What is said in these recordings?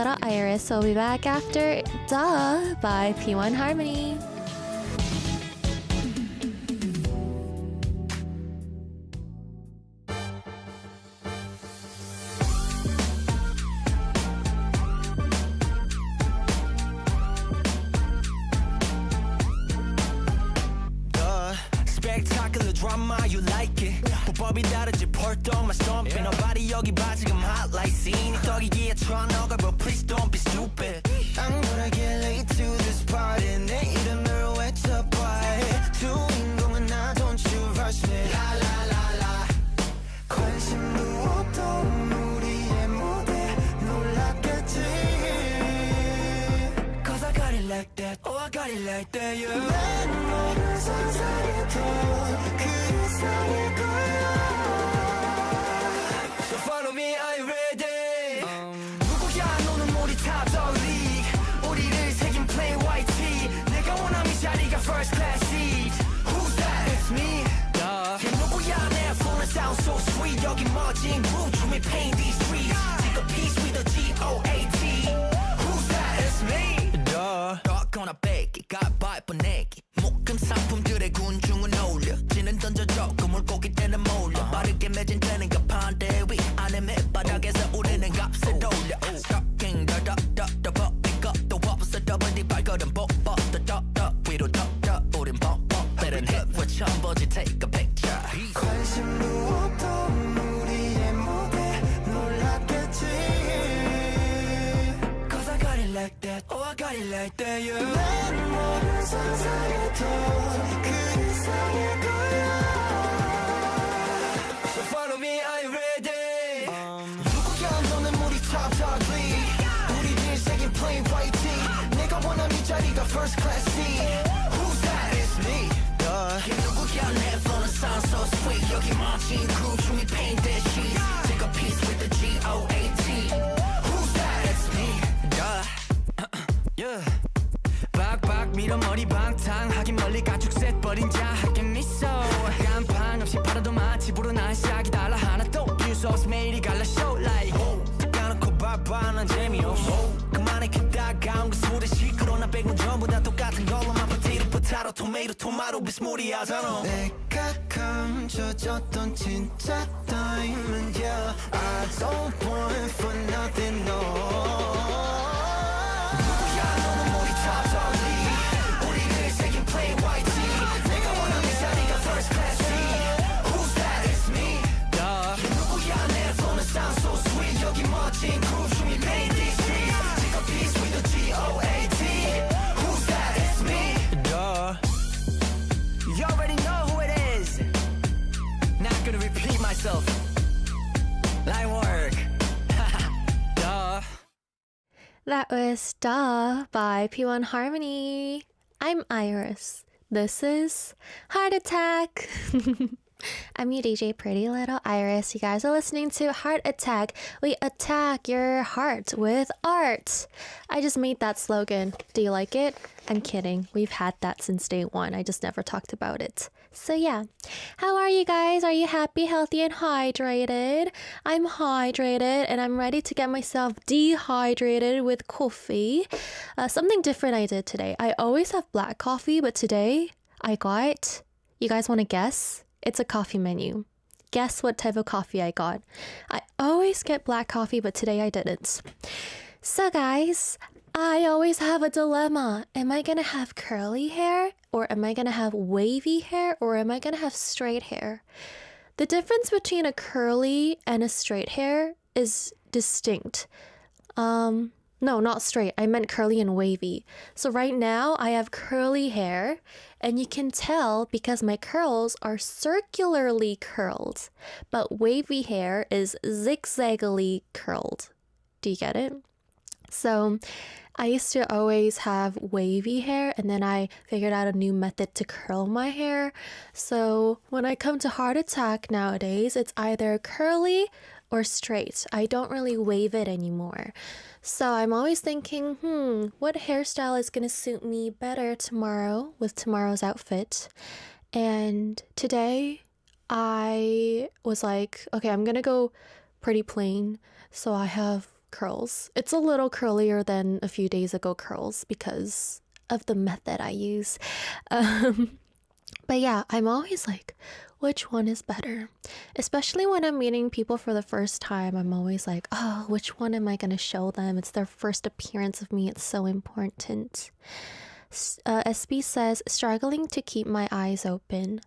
Little Iris. We'll be back after Duh by P1 Harmony. Spectacular drama, you like it. 보법이 다르지 펄떡만 stomping. Nobody 여기 봐 지금 hot like scene. 떡이기에 쳐넣어 bro please don't be stupid. I'm gonna get late to this party. 내 이름을 외쳐봐. 주인공은 나 don't you rush me. La la la la. 관심도 없던 우리의 무대 놀랐겠지. Cause I got it like that. Oh I got it like that yeah. 난 모든 상상에도 그 이상일 거야. So follow me, are you ready? 누구야 너는 우리 top dog league. 우리를 새긴 plain white tee. 내가 원하는 이 자리가 first class seat. Who's that? It's me. 걔 누구야 내 phone sound so sweet. 여기 멋진 groove 춤이 paint these streets. Take a piece with a G-O-A-T. Who's that? It's me. 떠거나 뺏기 가바이퍼 내기. 목금 상품들의 군중은 어울려. 지는 던져줘 그 물고기 때는 몰려. 빠르게 매진되는 가판대 위 안에 밑바닥에서 우리는 값을 돌려. Stalking 더더더더 버린 것도 없어 더블 네 발걸음 뽀뽀 더더더 위로 더더 우린 뽀뽀 때는 hit with 첨버지 take a picture. 관심도 없던 우리의 무대 놀랐겠지. Cause I got it like that. Oh I got it like that yeah. 난 모든 상상에도 그 이상일 거야. So follow me, are you ready? 누구야 너는 우리 top dog league. 우리들 새긴 plain white tee. 내가 원하는 이 자리가 first class seat. Who's that? It's me. 걔 누구야 내 flow는 sound so sweet. 여기 멋진 groove 춤이 paint that sheet. Take a piece with the G-O-A-T. Who's that? It's me. Yeah. 박박 밀어 머리 방탕하긴 멀리 가축색 버린 자하게 미소. 간판 없이 팔아도 맛집으로 난 시작이 달라 하나도 use 없이 매일이 갈라 show like. 까놓고 봐봐 난 재미없어. 그만해 그 따가운 그 술에 시끄러운 백문 전부 다 똑같은 걸로만 포테이토 포타토 토마토 토마토 비스무리하잖아. 내가 감춰졌던 진짜 타임은 yeah. I don't want for nothing no. Line work. Duh. That was Duh by P1 Harmony. I'm Iris. This is Heart Attack. I'm your DJ Pretty Little Iris. You guys are listening to Heart Attack. We attack your heart with art. I just made that slogan. Do you like it? I'm kidding. We've had that since day one. I just never talked about it. So yeah. How are you guys? Are you happy, healthy, and hydrated? I'm hydrated and I'm ready to get myself dehydrated with coffee. Something different I did today. I always have black coffee, but today I got... You guys want to guess? It's a coffee menu. Guess what type of coffee I got. I always get black coffee, but today I didn't. So guys, I always have a dilemma. Am I gonna have curly hair? Or am I gonna have wavy hair? Or am I gonna have straight hair? The difference between a curly and a straight hair is distinct. No, not straight. I meant curly and wavy. So right now I have curly hair and you can tell because my curls are circularly curled, but wavy hair is zigzaggly curled. Do you get it? So I used to always have wavy hair and then I figured out a new method to curl my hair. So when I come to Heart Attack nowadays, it's either curly or straight. I don't really wave it anymore. So I'm always thinking, what hairstyle is going to suit me better tomorrow with tomorrow's outfit? And today I was like, okay, I'm going to go pretty plain. So I have curls. It's a little curlier than a few days ago curls because of the method I use. But yeah, I'm always like, which one is better? Especially when I'm meeting people for the first time, I'm always like, oh, which one am I going to show them? It's their first appearance of me. It's so important. SB says, struggling to keep my eyes open.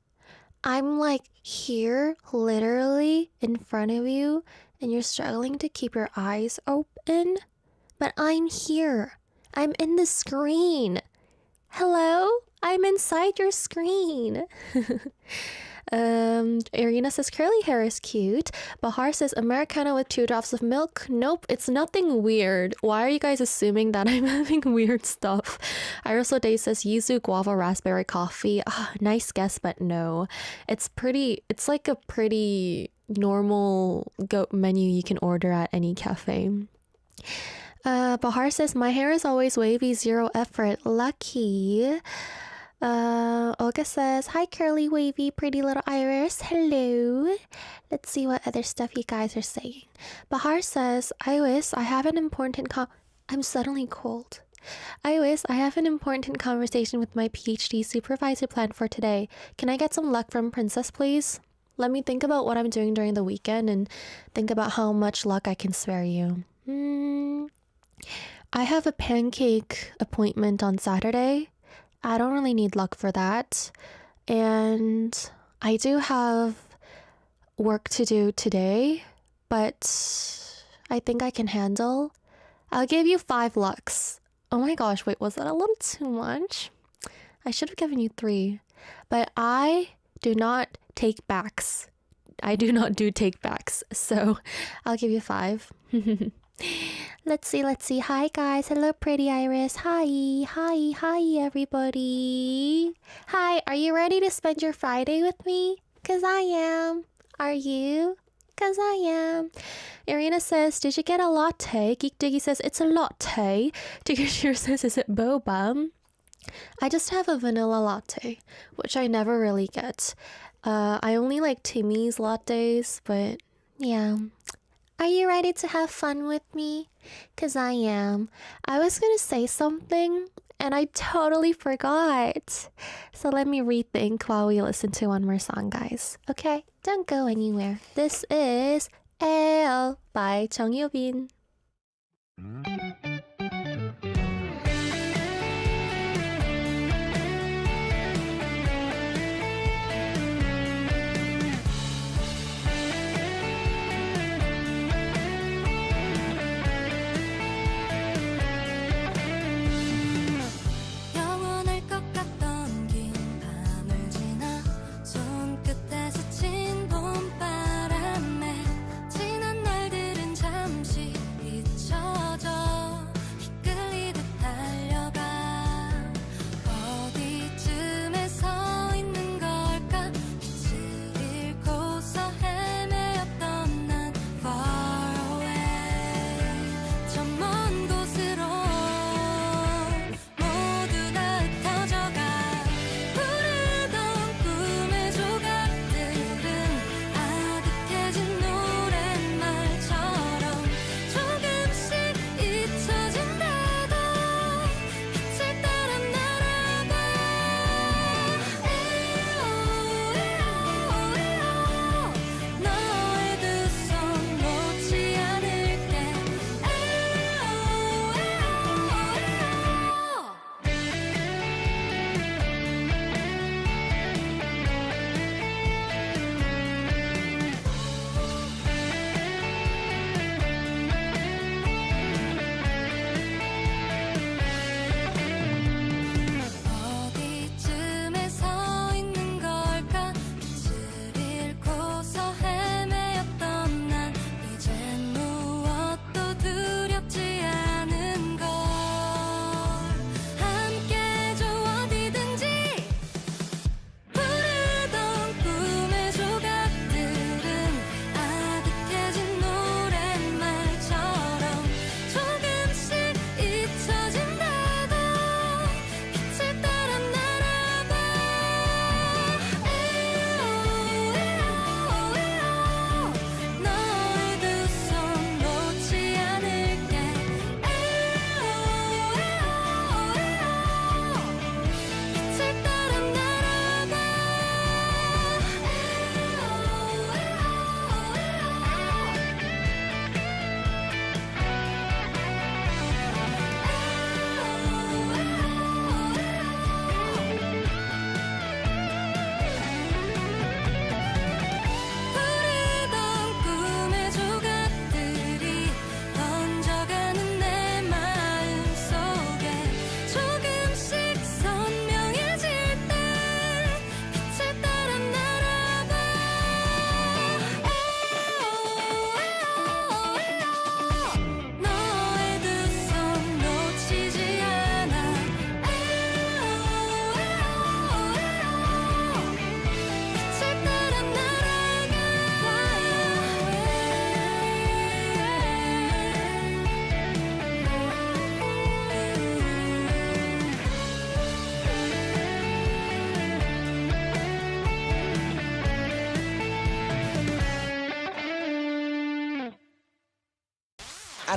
I'm like here, literally in front of you, and you're struggling to keep your eyes open. But I'm here. I'm in the screen. Hello? I'm inside your screen. Irina says curly hair is cute. Bahar says Americano with 2 drops of milk. Nope, it's nothing weird. Why are you guys assuming that I'm having weird stuff? Iris O'Day says yuzu guava raspberry coffee. Nice guess, but no. It's like a pretty normal goat menu you can order at any cafe. Bahar says my hair is always wavy, 0 effort. Lucky. Olga says, hi curly, wavy, pretty little Iris. Hello. Let's see what other stuff you guys are saying. Bahar says, Iris, I have an important I'm suddenly cold. Iris, I have an important conversation with my PhD supervisor planned for today. Can I get some luck from Princess, please? Let me think about what I'm doing during the weekend and think about how much luck I can spare you. I have a pancake appointment on Saturday. I don't really need luck for that. And I do have work to do today, but I think I can handle. I'll give you 5 lucks. Oh my gosh, wait, was that a little too much? I should have given you 3. But I do not take backs. I do not do take backs. So I'll give you 5. Let's see. Hi guys. Hello, pretty Iris. Hi, everybody. Hi, are you ready to spend your Friday with me? Cause I am. Are you? Cause I am. Irina says, did you get a latte? Geek Diggy says, it's a latte. Tigashir says, is it boba? I just have a vanilla latte, which I never really get. I only like Timmy's lattes, but yeah. Are you ready to have fun with me? Cause I am. I was gonna say something and I totally forgot. So let me rethink while we listen to one more song, guys. Okay? Don't go anywhere. This is L by Jung Yo-bin. 지난 날들은 잠시 잊혀져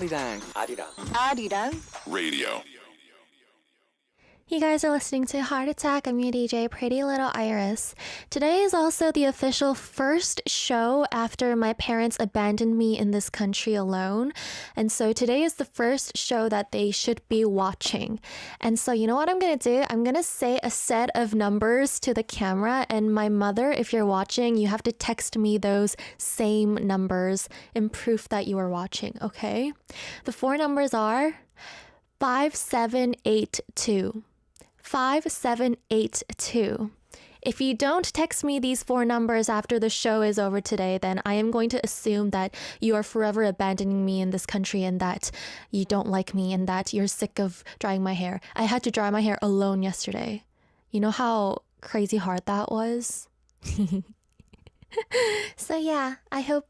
Arirang. Radio. You guys are listening to Heart Attack. I'm your DJ, Pretty Little Iris. Today is also the official first show after my parents abandoned me in this country alone. And so today is the first show that they should be watching. And so you know what I'm going to do? I'm going to say a set of numbers to the camera. And my mother, if you're watching, you have to text me those same numbers in proof that you are watching, okay? The four numbers are 5782. 5782. If you don't text me these four numbers after the show is over today, then I am going to assume that you are forever abandoning me in this country and that you don't like me and that you're sick of drying my hair. I had to dry my hair alone yesterday. You know how crazy hard that was? So yeah, I hope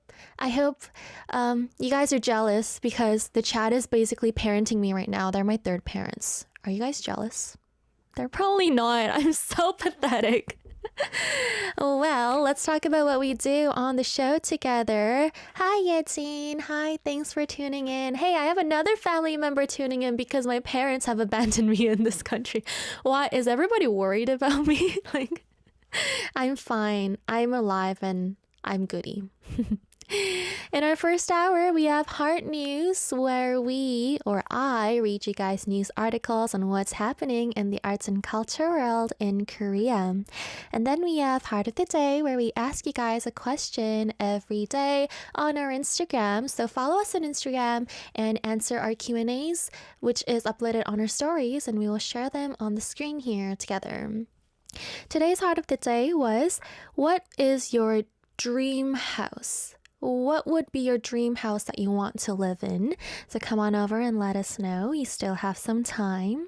you guys are jealous because the chat is basically parenting me right now. They're my third parents. Are you guys jealous? They're probably not. I'm so pathetic. Well, let's talk about what we do on the show together. Hi, Yetin. Hi, thanks for tuning in. Hey, I have another family member tuning in because my parents have abandoned me in this country. Why? Is everybody worried about me? Like, I'm fine. I'm alive and I'm goody. In our first hour, we have Heart News, where I read you guys news articles on what's happening in the arts and culture world in Korea. And then we have Heart of the Day, where we ask you guys a question every day on our Instagram. So follow us on Instagram and answer our Q&As, which is uploaded on our stories, and we will share them on the screen here together. Today's Heart of the Day was, what is your dream house? What would be your dream house that you want to live in? So come on over and let us know. You still have some time.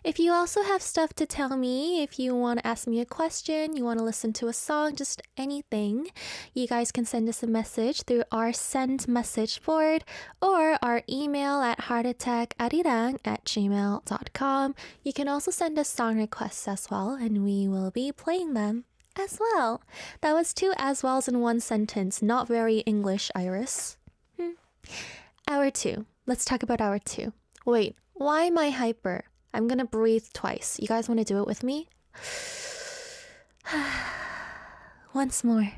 If you also have stuff to tell me, if you want to ask me a question, you want to listen to a song, just anything, you guys can send us a message through our send message board or our email at heartattackarirang@gmail.com. You can also send us song requests as well, and we will be playing them as well. That was two as wells in one sentence. Not very English, Iris. Hour 2. Let's talk about hour 2. Wait, why am I hyper? I'm gonna breathe twice. You guys want to do it with me? Once more.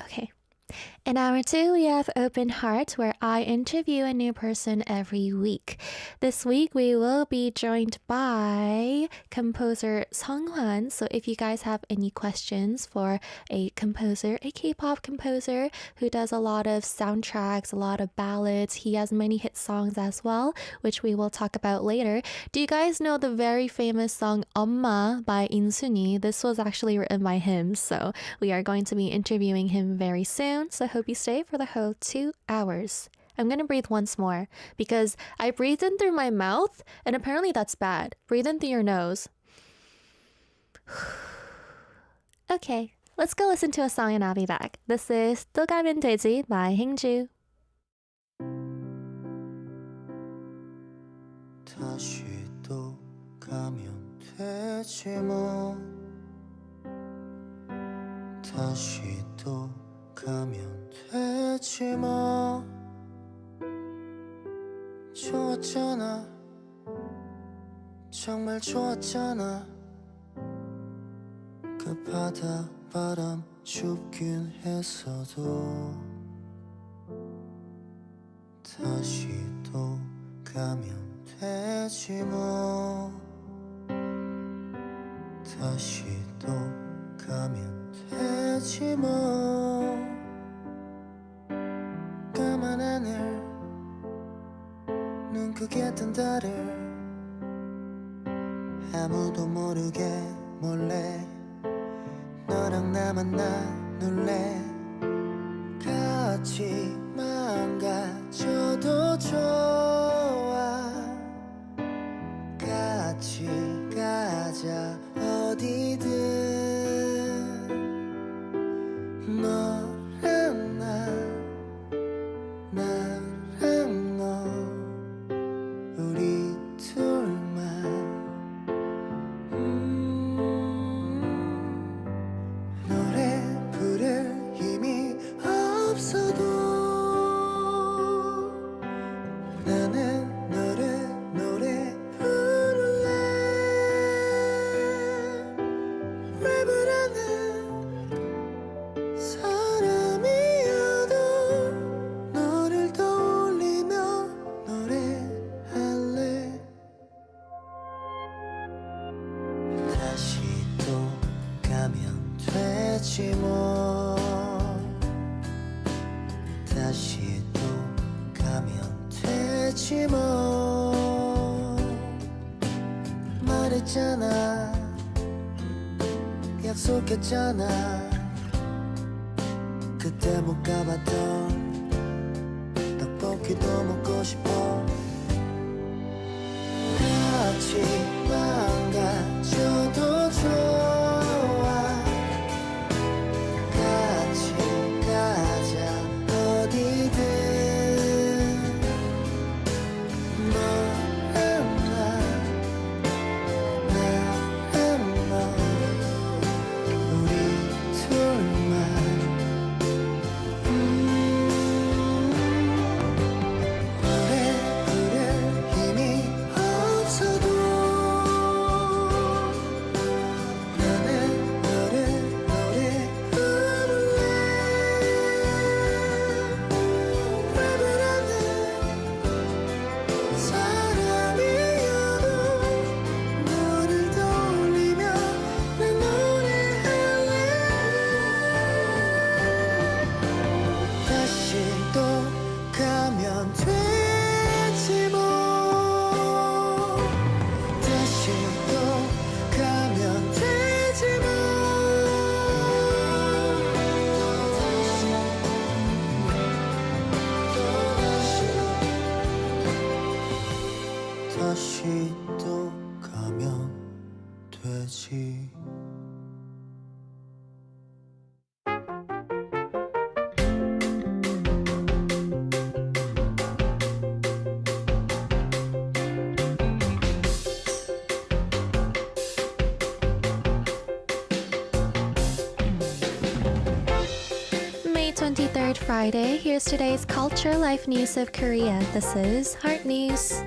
Okay. In hour 2, we have Open Heart, where I interview a new person every week. This week, we will be joined by composer Sung Hwan. So if you guys have any questions for a composer, a K-pop composer who does a lot of soundtracks, a lot of ballads, he has many hit songs as well, which we will talk about later. Do you guys know the very famous song Omma by Insuni? This was actually written by him, so we are going to be interviewing him very soon. So hope you stay for the whole 2 hours. I'm gonna breathe once more because I breathed in through my mouth and apparently that's bad. Breathe in through your nose. Okay, let's go listen to a song and I'll be back. This is 또 가면 되지 by 행주. 다시 또 가면 되지 뭐 다시 또 가면 되지 뭐 좋았잖아 정말 좋았잖아 그 바다 바람 춥긴 했어도 다시 또 가면 되지 뭐 다시 또 가면 되지 뭐 까만 하늘 눈 크게 뜬 달을 아무도 모르게 몰래 너랑 나만 나눌래 같이 망가져도 좋아 같이 가자 어디든 너랑 나 나랑 너 우리 둘만 노래 부를 힘이 없어도 가면 되지 뭐 말했잖아 약속했잖아 그때 못 가봤던 떡볶이도 먹고 싶어 같이 망가져도 좋아 같이 가자 어디든 너랑 나랑 너 우리 둘만 그래 힘이 없어도 나는 너를 노래 부를래 라브라는 사람이어도 너를 떠올리며 난 노래할래 다시 또 가면 되지 뭐 다시 또 가면 되지 뭐 다시 또 가면 되지 May 23rd, Friday. Here's today's culture life news of Korea. This is Heart News.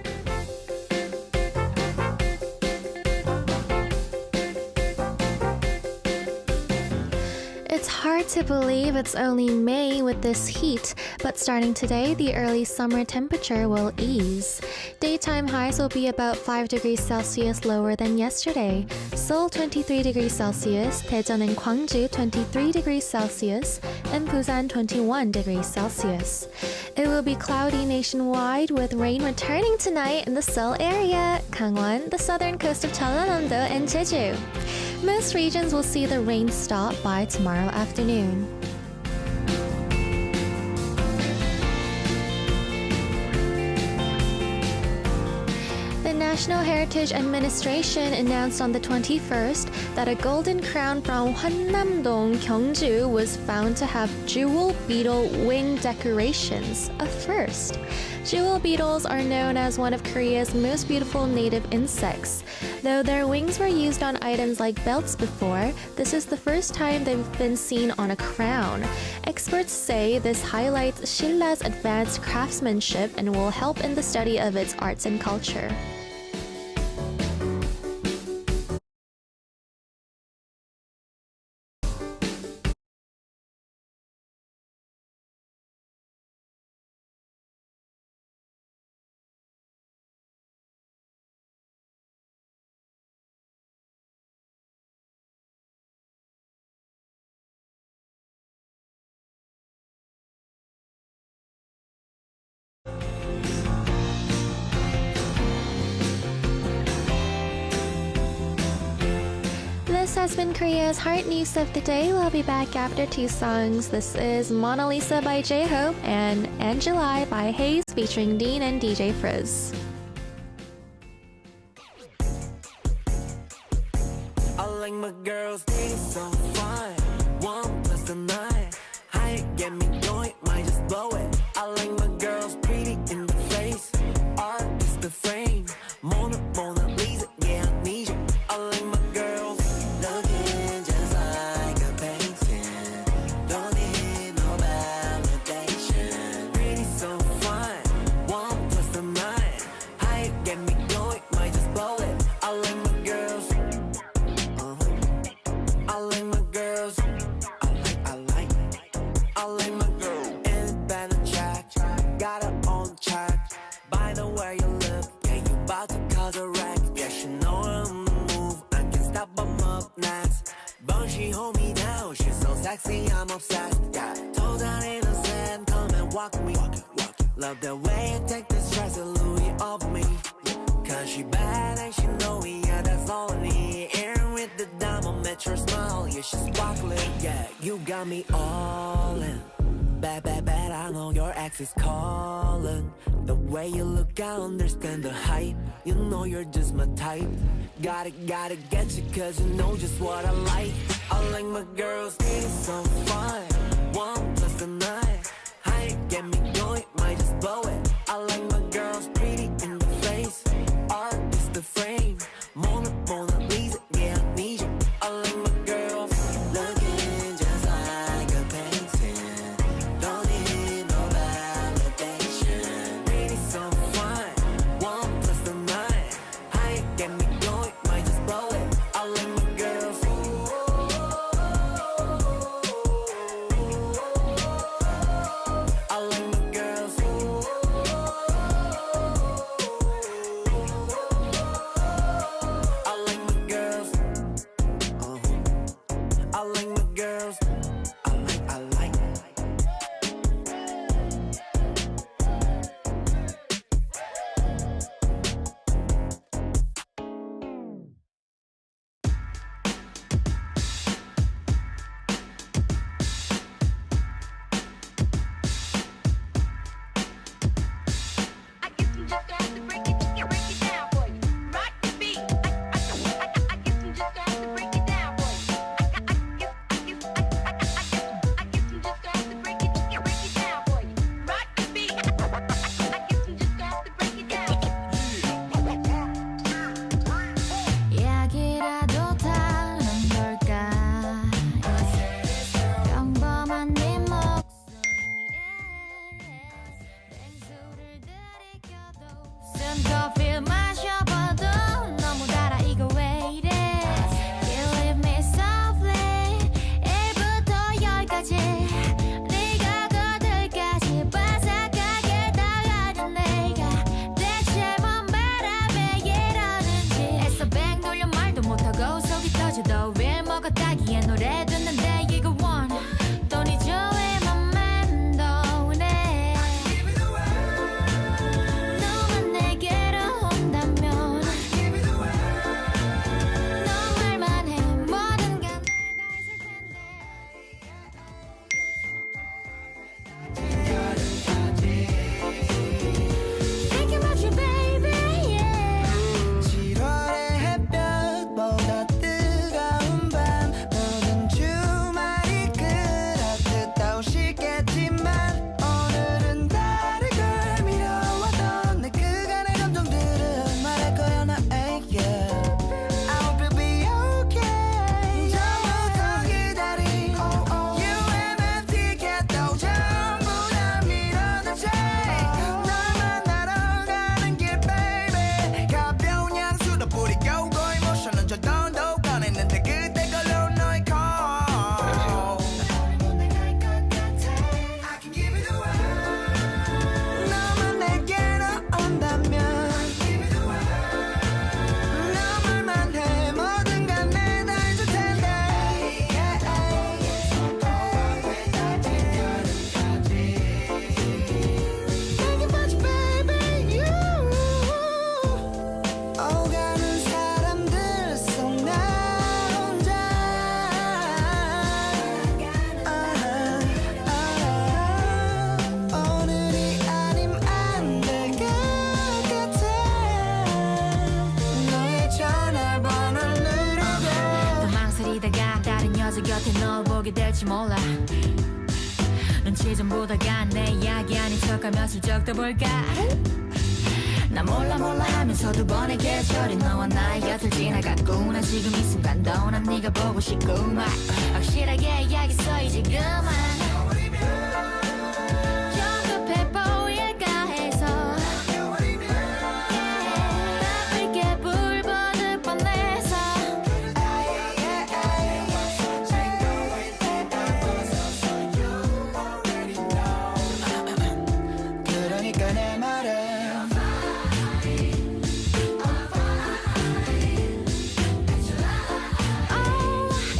It's hard to believe it's only May with this heat, but starting today, the early summer temperature will ease. Daytime highs will be about 5 degrees Celsius lower than yesterday. Seoul 23 degrees Celsius, Daejeon and Gwangju 23 degrees Celsius, and Busan 21 degrees Celsius. It will be cloudy nationwide with rain returning tonight in the Seoul area, Gangwon, the southern coast of Jeollanam-do, and Jeju. Most regions will see the rain stop by tomorrow afternoon. The National Heritage Administration announced on the 21st that a golden crown from Hwannam-dong, Gyeongju was found to have jewel beetle wing decorations, a first. Jewel beetles are known as one of Korea's most beautiful native insects. Though their wings were used on items like belts before, this is the first time they've been seen on a crown. Experts say this highlights Shilla's advanced craftsmanship and will help in the study of its arts and culture. This has been Korea's Heart News of the Day. We'll be back after two songs. This is Mona Lisa by J-Hope and July by Hayes featuring Dean and DJ Frizz. I like my girls being so fine. 1 plus the 9. High get me going, might just blow it. I like my girls pretty in the face. Art is the frame. Mona Lisa, yeah, I need you. I like my girls looking just like a painting. Don't need no validation. Pretty so fine. 1 plus the 9. High get me going, might just blow it. I like my girls. I like my girls. I like my girl. And better check. Got her on track. By the way you look, yeah, you about to cause a wreck. Yeah, she know I'm the move. I can't stop, I'm up next. But she hold me down. She's so sexy, I'm obsessed. Yeah, told her innocent, come and walk me. Love the way you take the stress of Louis off me. Cause she bad and she know it, yeah, that's all I need. Air with the diamond metro smile, yeah, she's sparkling. Yeah, you got me all in. Bad, bad, bad, I know your ex is calling. The way you look, I understand the hype. You know you're just my type. Gotta get you cause you know just what I like. I like my girls need some fun. 1 plus the 9. High, get me going, might just blow it. I like my girls pretty in the face. Art is the frame. Mona Lisa, yeah, I need you. I like my girls looking just like a painting. Don't need no validation. Pretty so fine. 1 plus the 9. High, get me going, might just blow it. I like my girls. I like my girls. I like my girls. I like my girls. I like. I guess I'm just gonna have to break it down for you. Rock the beat. I guess I'm just gonna have to break it down for you. I guess I'm just gonna have to break it down for you. Rock the beat. I guess I'm just gonna have to break it down. 이야기라도 다른 걸까 평범한 네 목소리에 냉수를 들이켜도 쓴 커피 마셔봐도 너무 달아 이거 왜 이래 You leave me softly 1부터 10까지 네가 거들까지 바삭하게 달라진 내가 대체 뭔 바람에 이러는지 애써 뱅 돌려 말도 못하고 속이 터져도 왜 먹었다기에 노래 듣는데 이거 원 돈이 좋으면 맴도네 너만 내게로 온다면 너 말만 해 뭐든 간에 다 있을 텐데 Thinking about you baby yeah 7월의 햇볕보다 뜨거운 밤 모든 주말이 그렇듯 따오시겠지만 오늘은 다른 걸 미뤄왔던 내 그간의 감정들은 말할 거야 나에게 I hope you'll be okay 처음부터 기다린 UMF 티켓도 전부 다 밀어둔 채 널 만나러 가는 길 baby 가벼운 향수도 뿌리고 거의 모션은 저 돈도 꺼냈는데 그때 걸로 너의 call I can give it away 너만 내게로 온다면 너 말만 해 뭐든 간에 다 해줄 텐데 Thinking about you baby you 오가는 사람들 속 나 혼자 오늘이 아님 안 될 것 같아 너의 전화번호를 누르고 또 망설이다가 다른 여자 곁에 널 보게 될지 몰라 눈치 좀 보다가 내 이야기 아닌 척하며 슬쩍 떠볼까 나 몰라 하면서 두 번의 계절이 너와 나의 곁을 지나갔구나 지금 이 순간도 난 네가 보고 싶구만 확실하게 이야기했어 이제 그만 좀 급해 보일까 해서 나쁠게 불 뻗을 뻔해서 그러니까 내 말은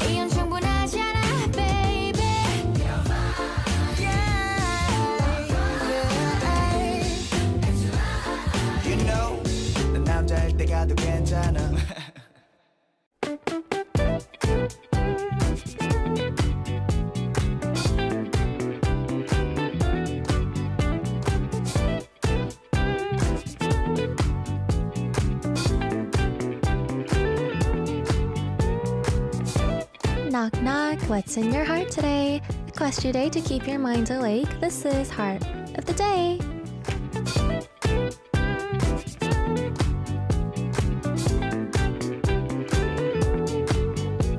이건 충분하잖아 baby 내가 더 괜찮아 Knock knock, what's in your heart today? The question day to keep your mind awake. This is Heart of the Day.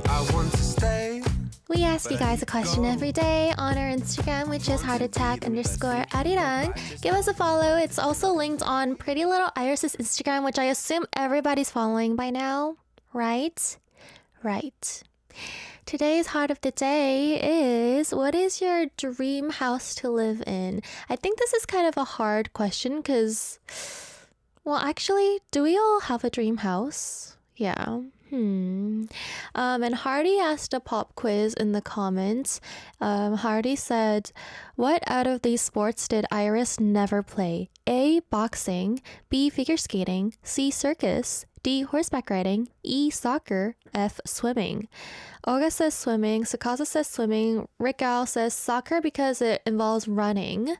I want to stay We ask you guys a question every day on our Instagram, which is heartattack_Arirang. Give us a follow. It's also linked on Pretty Little Iris's Instagram, which I assume everybody's following by now, right? Right. Today's heart of the day is, what is your dream house to live in? I think this is kind of a hard question because, well, actually, do we all have a dream house? Yeah. And Hardy asked a pop quiz in the comments. Hardy said, what out of these sports did Iris never play? A, boxing, B, figure skating, C, circus, D, horseback riding, E, soccer, F, swimming. Olga says swimming, Sakasa says swimming, Rick says soccer because it involves running.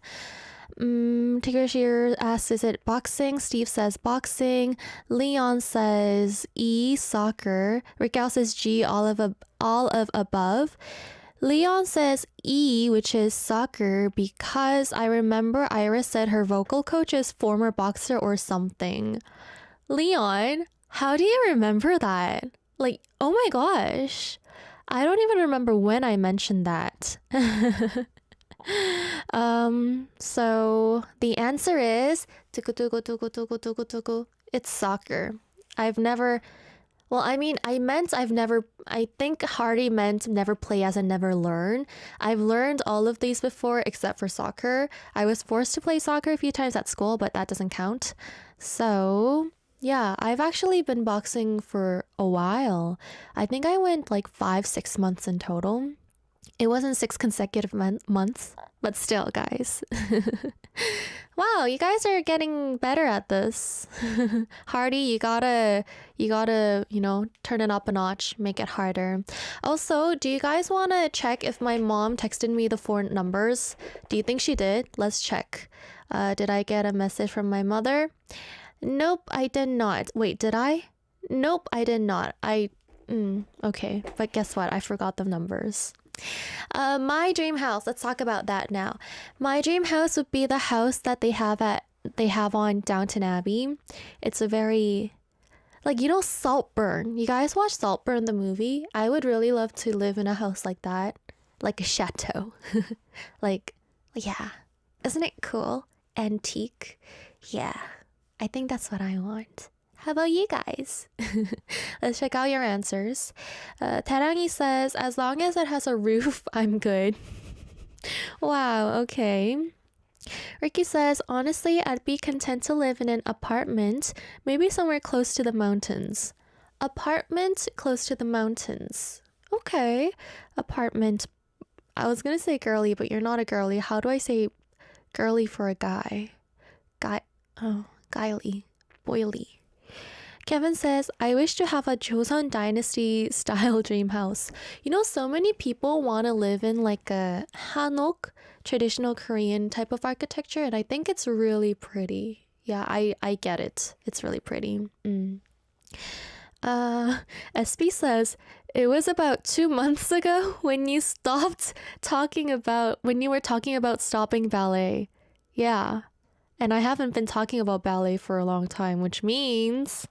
Tigger asks, is it boxing? Steve says boxing. Leon says E, soccer. Rick says G, all of above. Leon says E, which is soccer, because I remember Iris said her vocal coach is former boxer or something. Leon, how do you remember that? Like, oh my gosh. I don't even remember when I mentioned that. So the answer is it's soccer. I think Hardy meant never play as in never learn. I've learned all of these before except for soccer. I was forced to play soccer a few times at school, but that doesn't count. So yeah, I've actually been boxing for a while. I think I went like 5-6 months in total. It wasn't 6 consecutive months, but still, guys. Wow, you guys are getting better at this. Hardy, you gotta, turn it up a notch, make it harder. Also, do you guys want to check if my mom texted me the 4 numbers? Do you think she did? Let's check. Did I get a message from my mother? Nope, I did not. Wait, did I? Nope, I did not. Okay, but guess what? I forgot the numbers. My dream house. Let's talk about that now. My dream house would be the house that they have on Downton Abbey. It's a very, Saltburn. You guys watch Saltburn the movie? I would really love to live in a house like that, like a chateau. Yeah, isn't it cool? Antique. Yeah, I think that's what I want. How about you guys? Let's check out your answers. Tarangi says, as long as it has a roof, I'm good. Wow, okay. Ricky says, honestly, I'd be content to live in an apartment, maybe somewhere close to the mountains. Apartment close to the mountains. Okay. Apartment. I was gonna say girly, but you're not a girly. How do I say girly for a guy? Guyly. Boily. Kevin says, I wish to have a Joseon Dynasty style dream house. So many people want to live in like a Hanok, traditional Korean type of architecture, and I think it's really pretty. Yeah, I get it. It's really pretty. SB says, it was about 2 months ago when you were talking about stopping ballet. Yeah. And I haven't been talking about ballet for a long time, which means...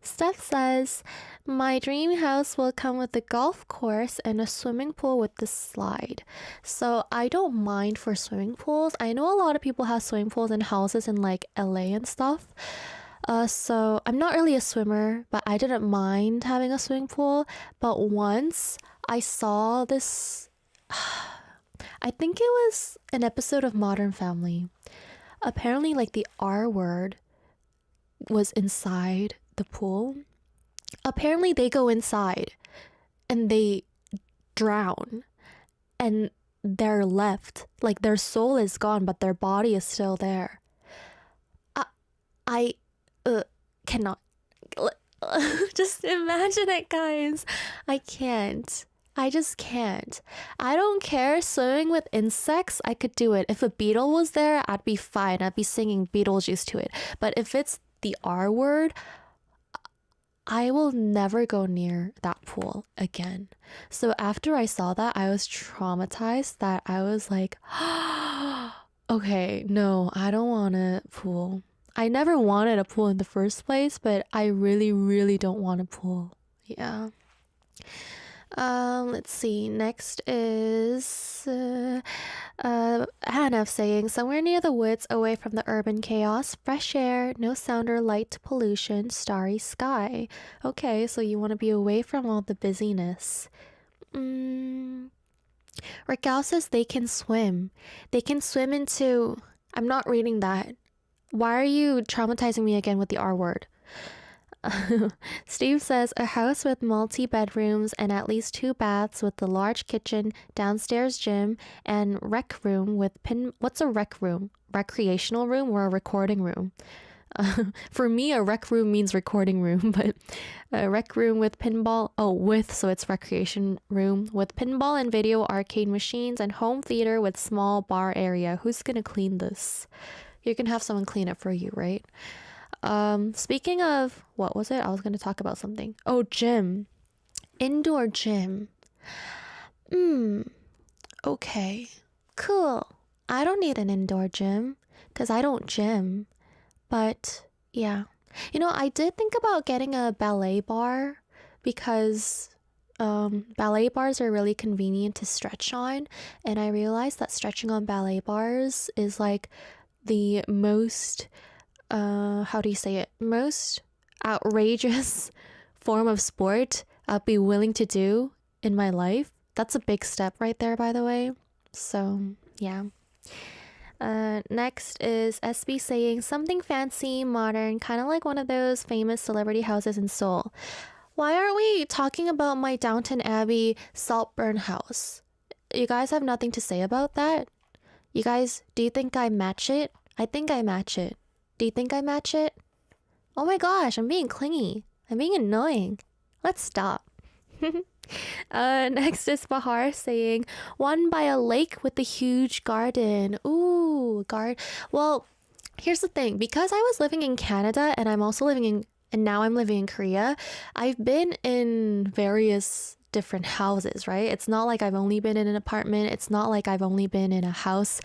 Steph says, my dream house will come with a golf course and a swimming pool with the slide. So I don't mind for swimming pools. I know a lot of people have swimming pools in houses in like LA and stuff. So I'm not really a swimmer, but I didn't mind having a swimming pool. But once I saw this, I think it was an episode of Modern Family. Apparently like the R word was inside the pool. Apparently they go inside and they drown and they're left, like their soul is gone but their body is still there. cannot. Just imagine it, guys. I can't. I just can't. I don't care. Swimming with insects, I could do it. If a beetle was there, I'd be fine. I'd be singing Beetlejuice to it. But if it's the R word, I will never go near that pool again. So after I saw that, I was traumatized that I was like, okay, no, I don't want a pool. I never wanted a pool in the first place, but I really, really don't want a pool. Yeah. Let's see. Next is Hannah saying, somewhere near the woods, away from the urban chaos, fresh air, no sound or light pollution, starry sky. Okay, so you want to be away from all the busyness. Raquel says they can swim. They can swim into... I'm not reading that. Why are you traumatizing me again with the R word? Steve says a house with multi-bedrooms and at least 2 baths with the large kitchen, downstairs gym, and rec room with What's a rec room? Recreational room or a recording room? For me, a rec room means recording room, but a rec room with pinball. Oh, so it's recreation room with pinball and video arcade machines and home theater with small bar area. Who's gonna clean this? You can have someone clean it for you, right? Speaking of, what was it? I was going to talk about something. Oh, gym. Indoor gym. Okay. Cool. I don't need an indoor gym because I don't gym. But yeah. You know, I did think about getting a ballet bar because ballet bars are really convenient to stretch on. And I realized that stretching on ballet bars is like the most... how do you say it? Most outrageous form of sport I'd be willing to do in my life. That's a big step right there, by the way. So, yeah. Next is SB saying something fancy, modern, kind of like one of those famous celebrity houses in Seoul. Why aren't we talking about my Downton Abbey Saltburn house? You guys have nothing to say about that? You guys, do you think I match it? I think I match it. Do you think I match it? Oh my gosh, I'm being clingy. I'm being annoying. Let's stop. Next is Bahar saying, one by a lake with a huge garden. Ooh, Well, here's the thing. Because I was living in Canada and now I'm living in Korea, I've been in various different houses, right? It's not like I've only been in an apartment. It's not like I've only been in a house.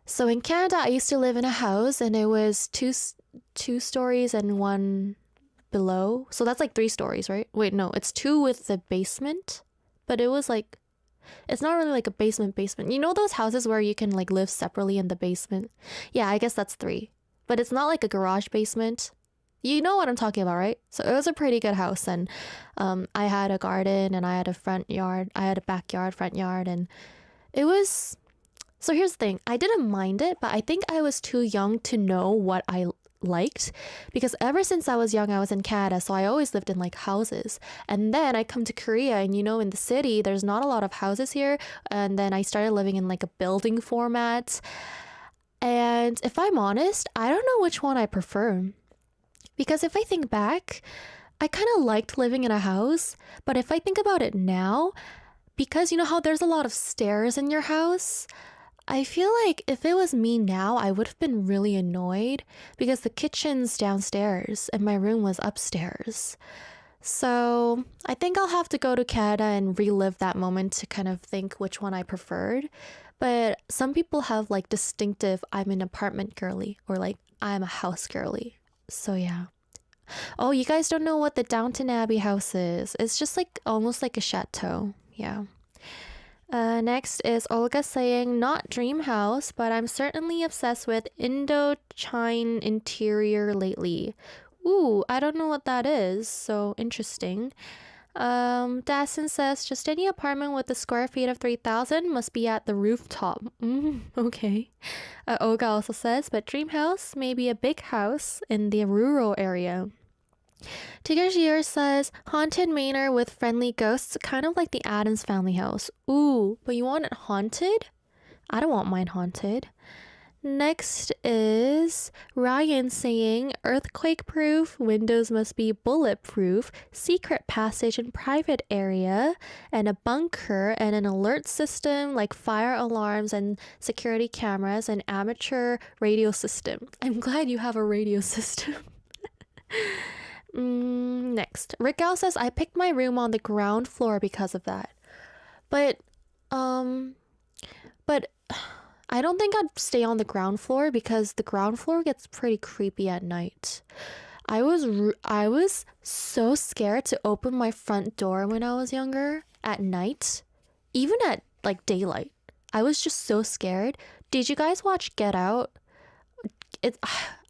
So in Canada, I used to live in a house and it was two stories and one below. So that's like 3 stories, right? Wait, no, it's 2 with the basement. But it was like, it's not really like a basement. You know those houses where you can like live separately in the basement? Yeah, I guess that's 3. But it's not like a garage basement. You know what I'm talking about, right? So it was a pretty good house and I had a garden and I had a front yard. I had a backyard, front yard, and it was... So here's the thing, I didn't mind it, but I think I was too young to know what I liked because ever since I was young, I was in Canada, so I always lived in like houses. And then I come to Korea and in the city, there's not a lot of houses here. And then I started living in like a building format. And if I'm honest, I don't know which one I prefer. Because if I think back, I kind of liked living in a house. But if I think about it now, because you know how there's a lot of stairs in your house, I feel like if it was me now, I would have been really annoyed because the kitchen's downstairs and my room was upstairs. So I think I'll have to go to Canada and relive that moment to kind of think which one I preferred. But some people have like distinctive, I'm an apartment girly or like I'm a house girly. So yeah. Oh, you guys don't know what the Downton Abbey house is. It's just like almost like a chateau. Yeah. Next is Olga saying, not dream house, but I'm certainly obsessed with Indochine interior lately. Ooh, I don't know what that is, so interesting. Dassin says, just any apartment with a square feet of 3,000 must be at the rooftop. Okay. Olga also says, but dream house may be a big house in the rural area. Tigger says, haunted manor with friendly ghosts, kind of like the Addams family house. Ooh, but you want it haunted? I don't want mine haunted. Next is Ryan saying earthquake proof, windows must be bulletproof, secret passage in private area, and a bunker and an alert system like fire alarms and security cameras and amateur radio system. I'm glad you have a radio system. Next, Rick Al says I picked my room on the ground floor because of that. But I don't think I'd stay on the ground floor because the ground floor gets pretty creepy at night. I was so scared to open my front door when I was younger at night, even at like daylight. I was just so scared. Did you guys watch Get Out? It's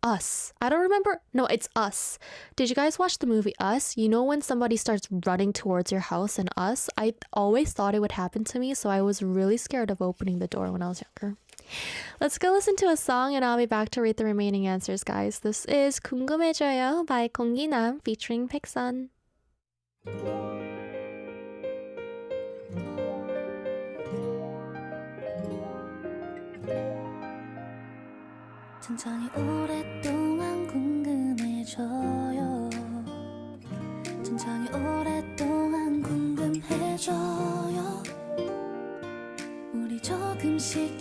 Us. I don't remember. No, it's Us. Did you guys watch the movie Us? You know when somebody starts running towards your house in Us? I always thought it would happen to me, so I was really scared of opening the door when I was younger. Let's go listen to a song and I'll be back to read the remaining answers, guys. This is 궁금해져요 by 공기남 featuring 백선. 천천히 오랫동안 궁금해져요. 천천히 오랫동안 궁금해져요. 우리 조금씩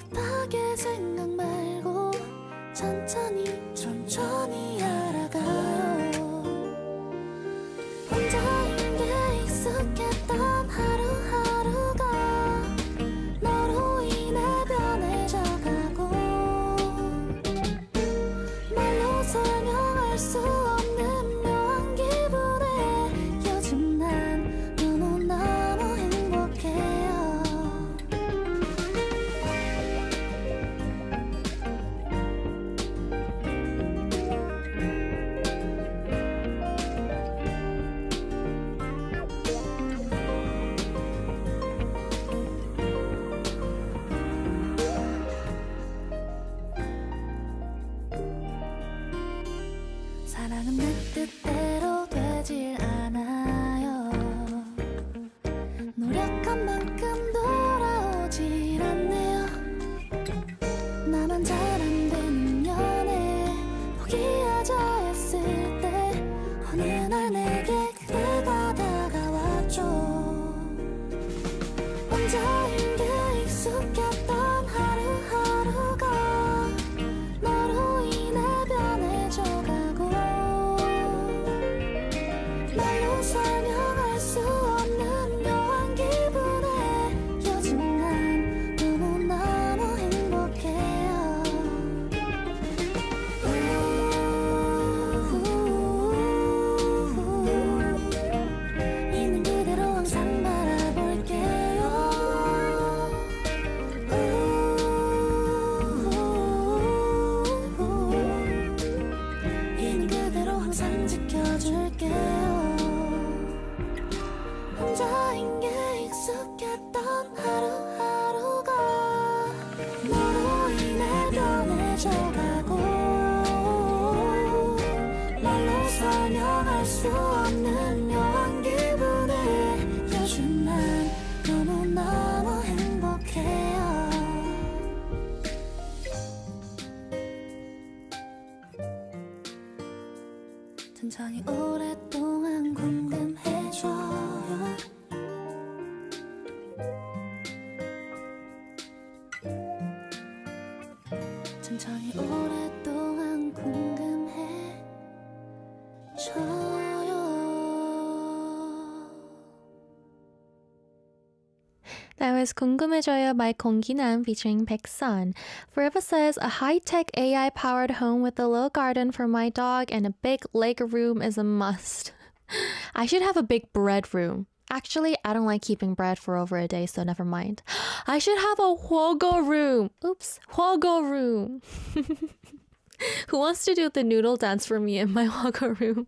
급하게 생각 말고 천천히 알아가요. 혼자인 게 익숙했던 하루하루가 너로 인해 변해져가고 말로 설명할 수 없는 묘한 기분에 요즘 난 너무너무 행복해요. 사랑은 내 뜻대로 되질 않아요. 노력한 만큼 돌아오질 않네요. 나만 잘 안 되는 연애 포기하자 했을 때 어느 날 내게 그대가 다가왔죠. 혼자인 게 익숙했던 하루하루가 너로 인해 변해져가고 말로 설명할 수 없는 묘한 기분에 요즘 난 너무너무 행복해요. 있는 그대로 항상 바라볼게요. 있는 그대로 항상 지켜줄게요. 혼자인 게 익숙했던 하루하루가 너로 인해 변해져가고 말로 설명할 수 없는 묘한 기분에 요즘 난 너무너무 행복해요. 천천히 오랫동안 궁금해져요. 천천히 오랫동안 궁금해져요. That was 궁금해져요 by 공기남 featuring 백선. Forever says a high-tech AI-powered home with a little garden for my dog and a big leg room is a must. I should have a big bread room. Actually, I don't like keeping bread for over a day, so never mind. I should have a huogo room. Oops, huogo room. Who wants to do the noodle dance for me in my huogo room?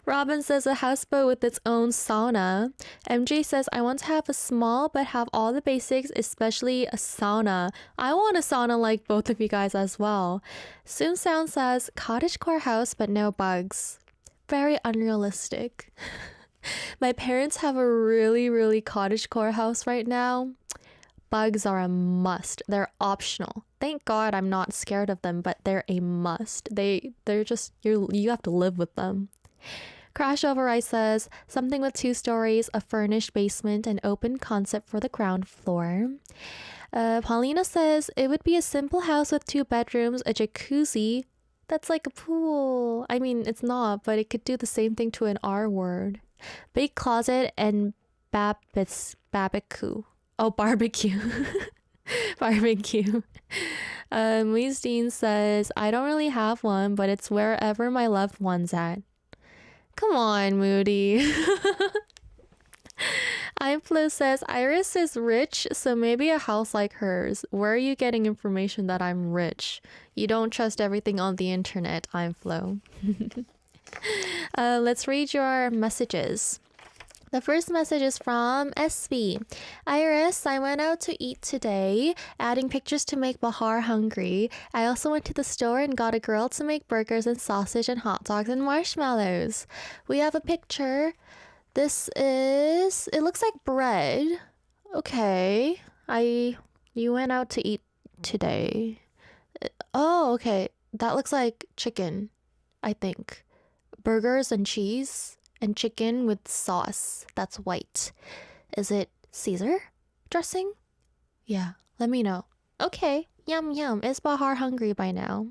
Robin says a houseboat with its own sauna. MJ says I want to have a small but have all the basics, especially a sauna. I want a sauna like both of you guys as well. Soon Sound says cottagecore house but no bugs. Very unrealistic. My parents have a really cottagecore house right now, bugs are a must. They're optional. Thank God I'm not scared of them, but they're a must. They're just you have to live with them. Crash Override says something with 2 stories, a furnished basement, and open concept for the ground floor. Paulina says it would be a simple house with 2 bedrooms, a jacuzzi. That's like a pool. I mean, it's not, but it could do the same thing to an R word. Big closet and barbecue. Oh, barbecue. Barbecue. Muisdeen says, I don't really have one, but it's wherever my loved one's at. Come on, Moody. I'm Flo says, Iris is rich, so maybe a house like hers. Where are you getting information that I'm rich? You don't trust everything on the internet. I'm Flo. Let's read your messages. The first message is from SB. Iris, I went out to eat today, adding pictures to make Bahar hungry. I also went to the store and got a girl to make burgers and sausage and hot dogs and marshmallows. We have a picture. It looks like bread. Okay. You went out to eat today. Oh, okay. That looks like chicken, I think. Burgers and cheese and chicken with sauce. That's white. Is it Caesar dressing? Yeah, let me know. Okay. Yum yum. Is Bahar hungry by now?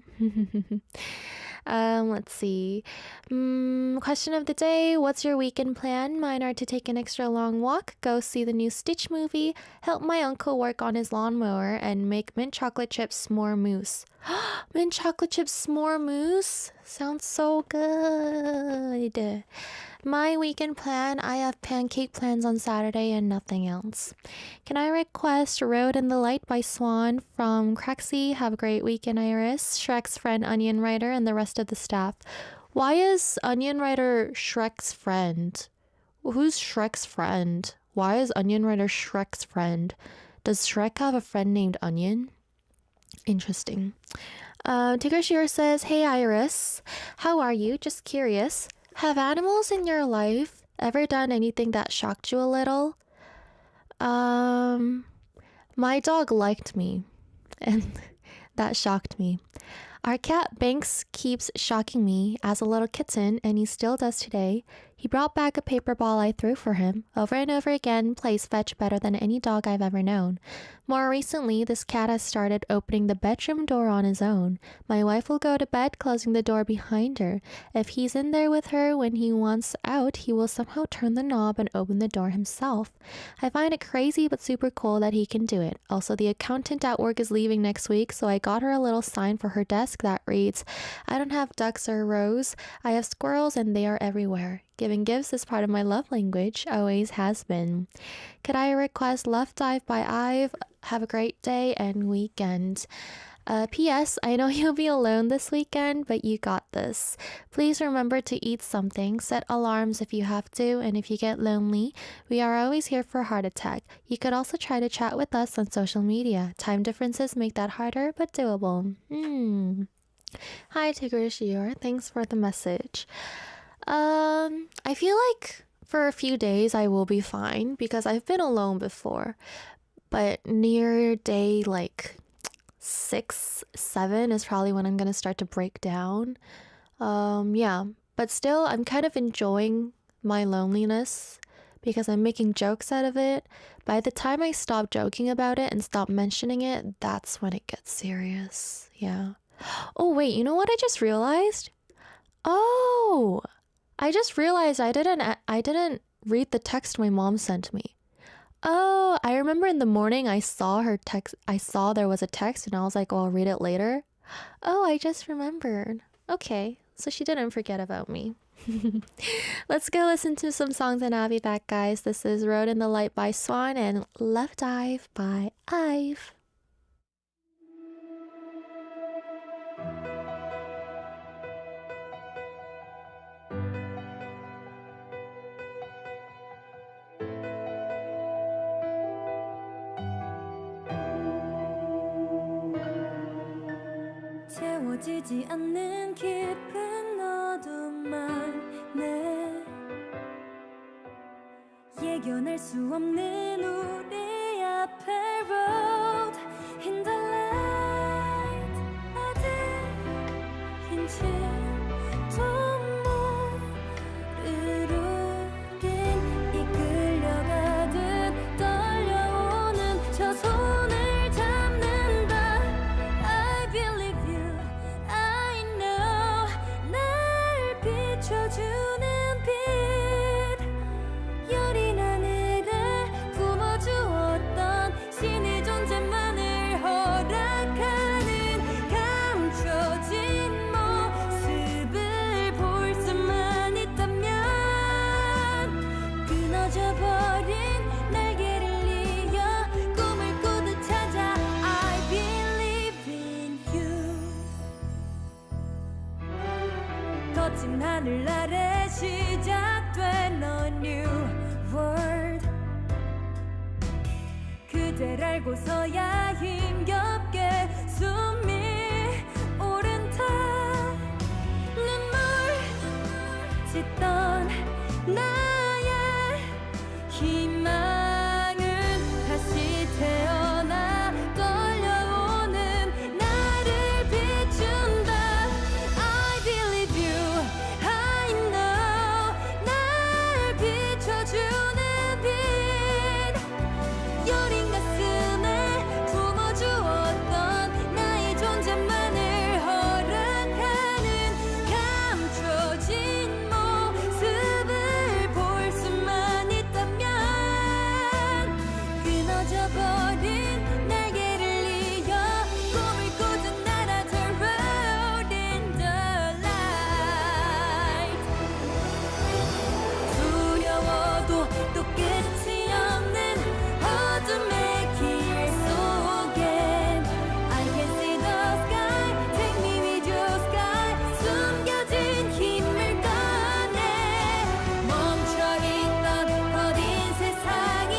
Let's see. Question of the day. What's your weekend plan? Mine are to take an extra long walk, go see the new Stitch movie, help my uncle work on his lawnmower, and make mint chocolate chip s'more mousse. Mint chocolate chip s'more mousse? Sounds so good. My weekend plan, I have pancake plans on Saturday and nothing else. Can I request Road in the Light by Swan from Craxy? Have a great weekend, Iris. Shrek's friend, Onion Writer, and the rest of the staff. Why is Onion Writer Shrek's friend? Who's Shrek's friend? Why is Onion Writer Shrek's friend? Does Shrek have a friend named Onion? Interesting. Tigger Shear says, Hey Iris, how are you? Just curious. Have animals in your life ever done anything that shocked you a little? My dog liked me, and that shocked me. Our cat Banks keeps shocking me as a little kitten, and he still does today. He brought back a paper ball I threw for him. Over and over again, plays fetch better than any dog I've ever known. More recently, this cat has started opening the bedroom door on his own. My wife will go to bed, closing the door behind her. If he's in there with her when he wants out, he will somehow turn the knob and open the door himself. I find it crazy but super cool that he can do it. Also, the accountant at work is leaving next week, so I got her a little sign for her desk that reads, I don't have ducks or rows. I have squirrels and they are everywhere. Giving gifts is part of my love language, always has been. Could I request Love Dive by Ive? Have a great day and weekend. P.S. I know you'll be alone this weekend, but you got this. Please remember to eat something, set alarms if you have to, and if you get lonely, we are always here for Heart Attack. You could also try to chat with us on social media. Time differences make that harder, but doable. Hi, Tigger Shior. Thanks for the message. I feel like for a few days I will be fine because I've been alone before, but near day like 6, 7 is probably when I'm gonna start to break down. Yeah, but still I'm kind of enjoying my loneliness because I'm making jokes out of it. By the time I stop joking about it and stop mentioning it, that's when it gets serious. Yeah. Oh wait, you know what I just realized? Oh, I just realized I didn't read the text my mom sent me. Oh, I remember in the morning I saw her text. I saw there was a text and I was like, oh, I'll read it later. Oh, I just remembered. Okay, so she didn't forget about me. Let's go listen to some songs and I'll be back, guys. This is Road in the Light by Swan and Love Dive by Ive. 채워지지 않는 깊은 어둠만 내 예견할 수 없는 우리 앞에 road in the light 어디인지도 모르는 우린 이끌려가듯 떨려오는 저 손을 잡는다 I believe you I know 날 비춰주는 빛 여린 하늘에 품어주었던 신의 존재만을 허락하는 감춰진 모습을 볼 수만 있다면 끊어져 버린 날개를 이어 꿈을 꾸듯 찾아 I believe in you 거친 하늘 아래 시작된 a new world 그댈 알고서야 힘겹게 숨이 오른다 눈물 짓던 나의 희망은 다시 태어나 떨려오는 나를 비춘다 I believe you I know 날 비춰주는 빛 여린 가슴에 품어주었던 나의 존재만을 허락하는 감춰진 모습을 볼 수만 있다면 끊어져 버린 날개를 이어 꿈을 꾸듯 날아 The road in the light 두려워도 또 끝이 없는 어둠의 길 속엔 I can see the sky Take me with your sky 숨겨진 힘을 꺼내 멈춰있던 더딘 세상이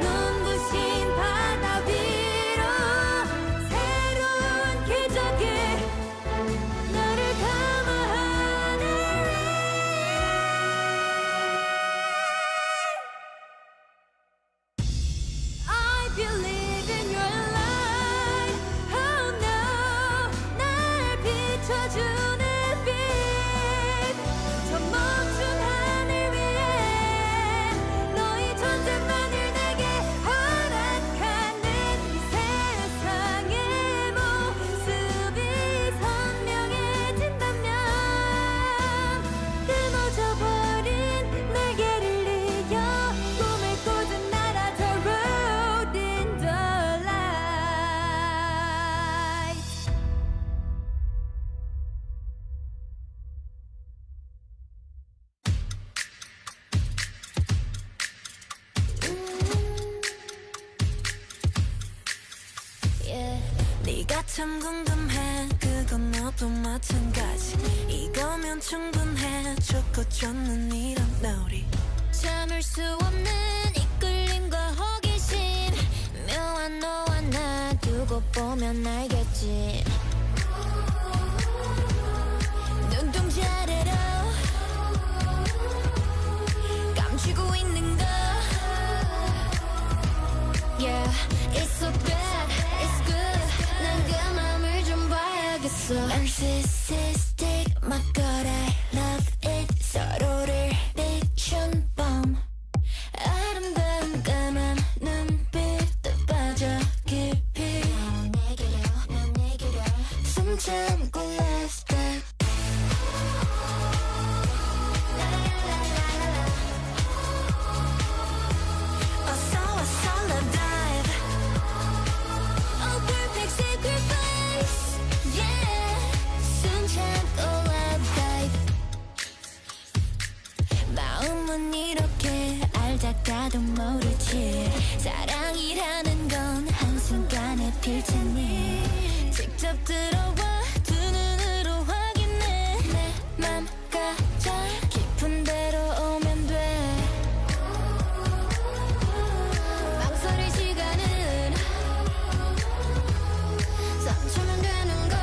눈부신 바다 위로 새로운 기적이 나를 감화하네 I believe in your light Oh no 날 비춰주는 빛 저 멈춘 하늘 위에 너의 존재만을 내게 허락하는 이 세상의 모습이 선명해진다면 끊어져 버린 날개를 이어 꿈을 꾸듯 날아 The road in the light 네가 참 궁금해 그건 너도 마찬가지 이거면 충분해 좋고 좋는 이런 놀이 참을 수 없는 이끌림과 호기심 묘한 너와 나 두고 보면 알겠지 눈동자 아래로 감추고 있는 거 Yeah, it's so bad, it's good 난 그 맘을 좀 봐야겠어 Narcissistic, my god I love it 서로를 비춘 밤 아름다운 까만 눈빛도 빠져 깊이 넌 내게로 숨 참고 last step 어서 love dive Oh perfect sacrifice Yeah 숨 참고 love dive 마음은 이렇게 알다가도 모르지 사랑이라는 건 한순간에 필 테니 직접 들어와 두 눈으로 확인해 내 맘 가장 깊은 데로 오면 돼 망설일 시간은 3초면 되는 걸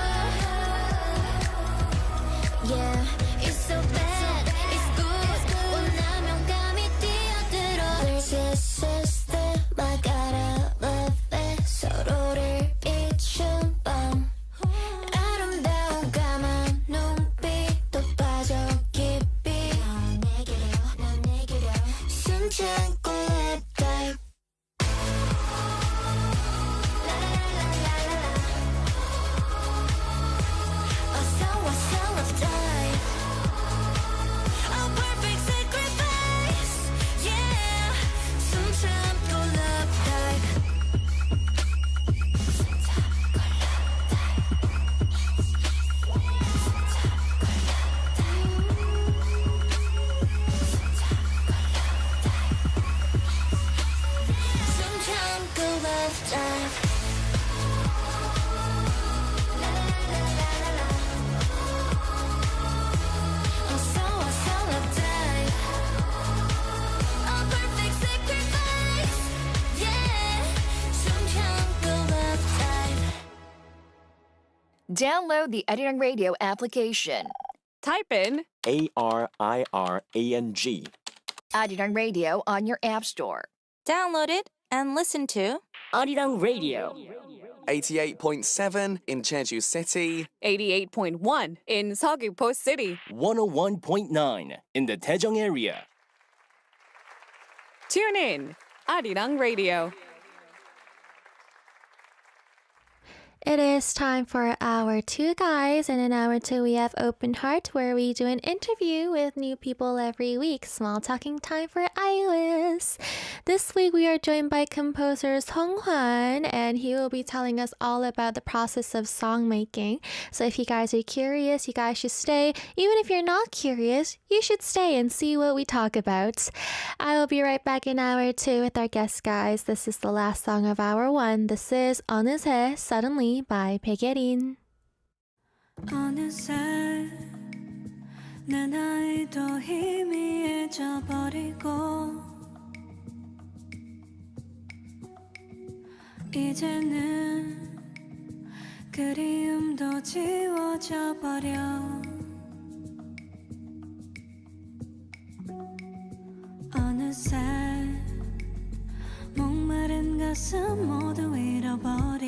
Yeah, it's so bad, it's good 원하면 감이 뛰어들어 There's a system, I gotta love it Download the Arirang Radio application. Type in ARIRANG. Arirang Radio on your app store. Download it and listen to Arirang Radio. 88.7 in Jeju City. 88.1 in Seogwipo City. 101.9 in the Daejeong area. Tune in, Arirang Radio. It is time for hour 2, guys, and in hour 2 we have Open Heart, where we do an interview with new people every week. Small talking time for iOS. This week we are joined by composer Song Hwan, and he will be telling us all about the process of song making. So if you guys are curious, you guys should stay. Even if you're not curious, you should stay and see what we talk about. I will be right back in hour 2 with our guests, guys. This is the last song of hour 1. This is 어느새 Suddenly by 백예린. 어느새 내 나이도 희미해져 버리고 이제는 그리움도 지워져 버려 어느새 목마른 가슴 모두 잃어버려